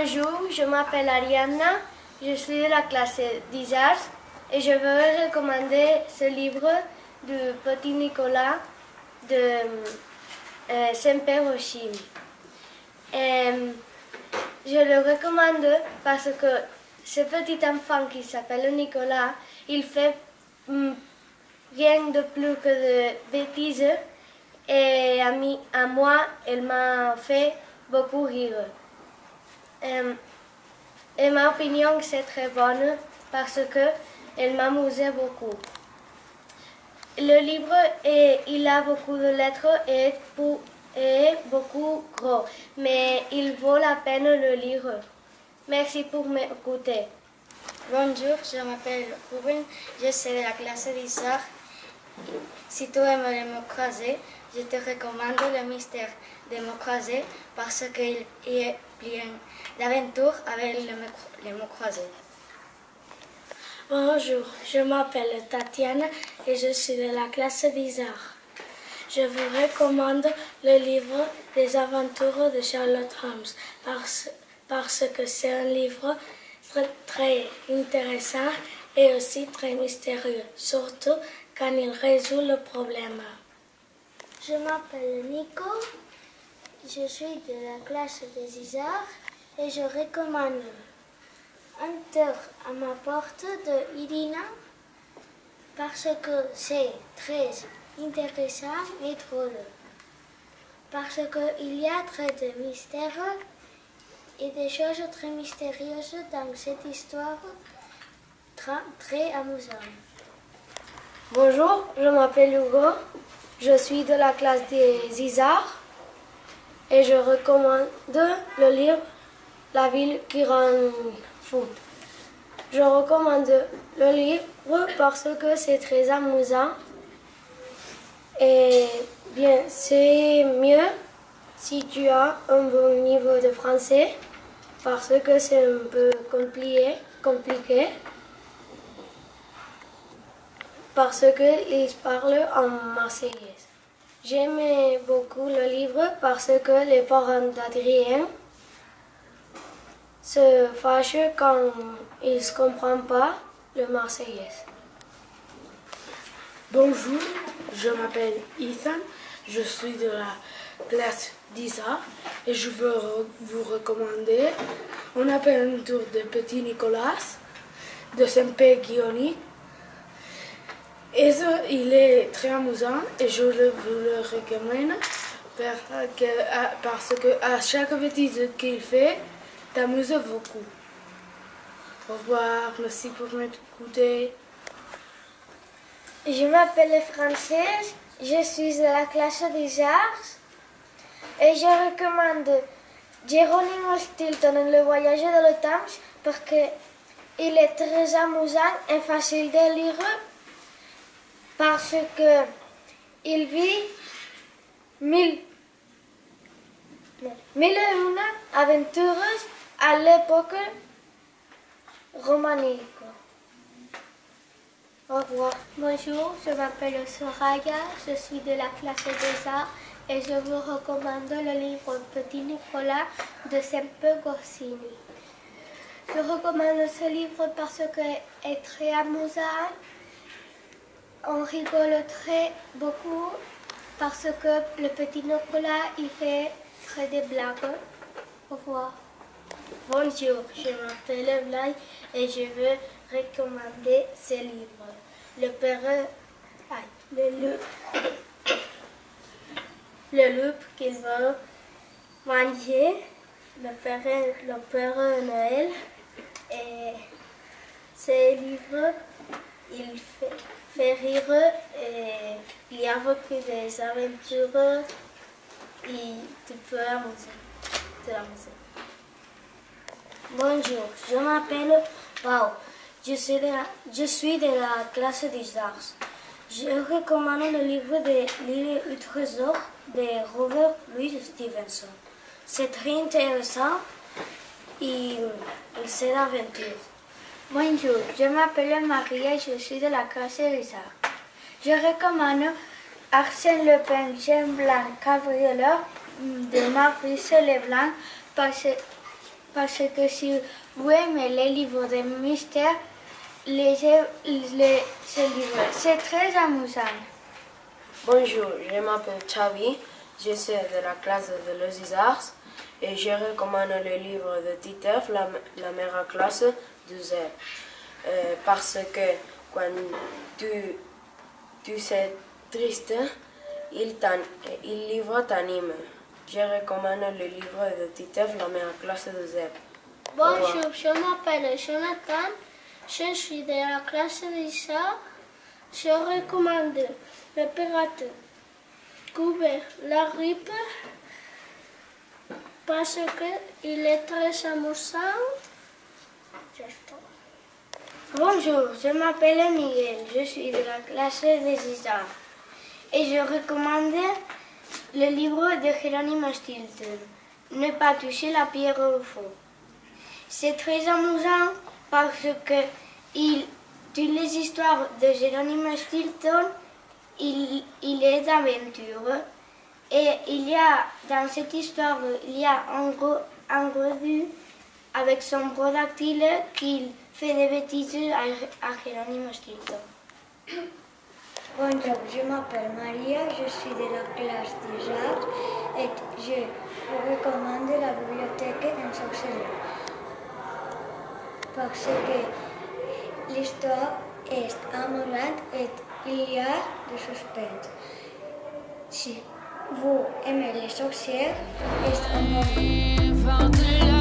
Bonjour, je m'appelle Arianna, je suis de la classe d'Isars et je veux recommander ce livre du petit Nicolas de Semper Oshim. Je le recommande parce que ce petit enfant qui s'appelle Nicolas, il fait rien de plus que de bêtises et à moi, elle m'a fait beaucoup rire. Et ma opinion, c'est très bonne parce qu'elle m'amusait beaucoup. Le livre, il a beaucoup de lettres et est beaucoup gros, mais il vaut la peine de le lire. Merci pour m'écouter. Bonjour, je m'appelle Ruben, je suis de la classe d'Isard. Si tu aimes les mots croisés, je te recommande le mystère des mots croisés parce qu'il est plein d'aventures avec les mots croisés. Bonjour, je m'appelle Tatiana et je suis de la classe d'Isard. Je vous recommande le livre des aventures de Sherlock Holmes parce que c'est un livre très intéressant et aussi très mystérieux, surtout quand il résout le problème. Je m'appelle Nico, je suis de la classe des Isards et je recommande Enter à ma porte de Irina parce que c'est très intéressant et drôle. Parce qu'il y a très de mystères et des choses très mystérieuses dans cette histoire très amusante. Bonjour, je m'appelle Hugo, je suis de la classe des Isards et je recommande le livre La ville qui rend fou. Je recommande le livre parce que c'est très amusant et bien c'est mieux si tu as un bon niveau de français parce que c'est un peu compliqué parce qu'il parle en marseillaise. J'aimais beaucoup le livre parce que les parents d'Adrien se fâchent quand ils ne comprennent pas le marseillaise. Bonjour, je m'appelle Ethan, je suis de la classe d'Isa et je veux vous recommander On appelle un tour de Petit Nicolas de Semper-Guillaume. Et il est très amusant et je vous le recommande parce que à chaque bêtise qu'il fait, t'amuse beaucoup. Au revoir, merci pour m'écouter. Je m'appelle Française, je suis de la classe des arts et je recommande Geronimo Stilton, Le voyage dans le temps, parce qu'il est très amusant et facile de lire parce qu'il vit mille et une aventures à l'époque romanique. Au revoir. Bonjour, je m'appelle Soraya, je suis de la classe des arts et je vous recommande le livre Petit Nicolas de Semper Goscini. Je recommande ce livre parce qu'il est très amusant, on rigole très beaucoup parce que le petit Nicolas il fait très des blagues. Au revoir. Bonjour, je m'appelle Blay et je veux recommander ce livre. Le loup qu'il veut manger, le Père Noël. Et ce livre, il fait rire et il y a beaucoup d'aventures et tu peux t'amuser. Bonjour, je m'appelle Pau. Je suis de la classe des arts. Je recommande le livre de L'île au trésor de Robert Louis Stevenson. C'est très intéressant et c'est l'aventure. Bonjour, je m'appelle Maria et je suis de la classe des arts. Je recommande Arsène Lupin, Jean Blanc, Cabrioleur de Maurice Leblanc parce parce que si vous aimez les livres de mystère, lisez ce livre. C'est très amusant. Bonjour, je m'appelle Xavi, je suis de la classe de Les Arts et je recommande le livre de Titeuf, la meilleure classe du Z. Parce que quand tu sais triste, il livre t'anime. Je recommande le livre de Titeuf, la meilleure classe du Z. Bonjour, je m'appelle Jonathan, je suis de la classe d'Isaac. Je recommande Le Pirate Couvert la Ripe parce qu'il est très amusant. Bonjour, je m'appelle Miguel, je suis de la classe des Isards et je recommande le livre de Geronimo Stilton, Ne pas toucher la pierre au fond. C'est très amusant parce que toutes les histoires de Geronimo Stilton, il est d'aventure et dans cette histoire, il y a un revue avec son gros dactyle qui fait des bêtises à Geronimo Stilton. Bonjour, je m'appelle Maria, je suis de la classe des arts et je vous recommande la bibliothèque d'un sorcier. Parce que l'histoire est amusante et il y a du suspense. Si vous aimez les sorcières, c'est un bon livre.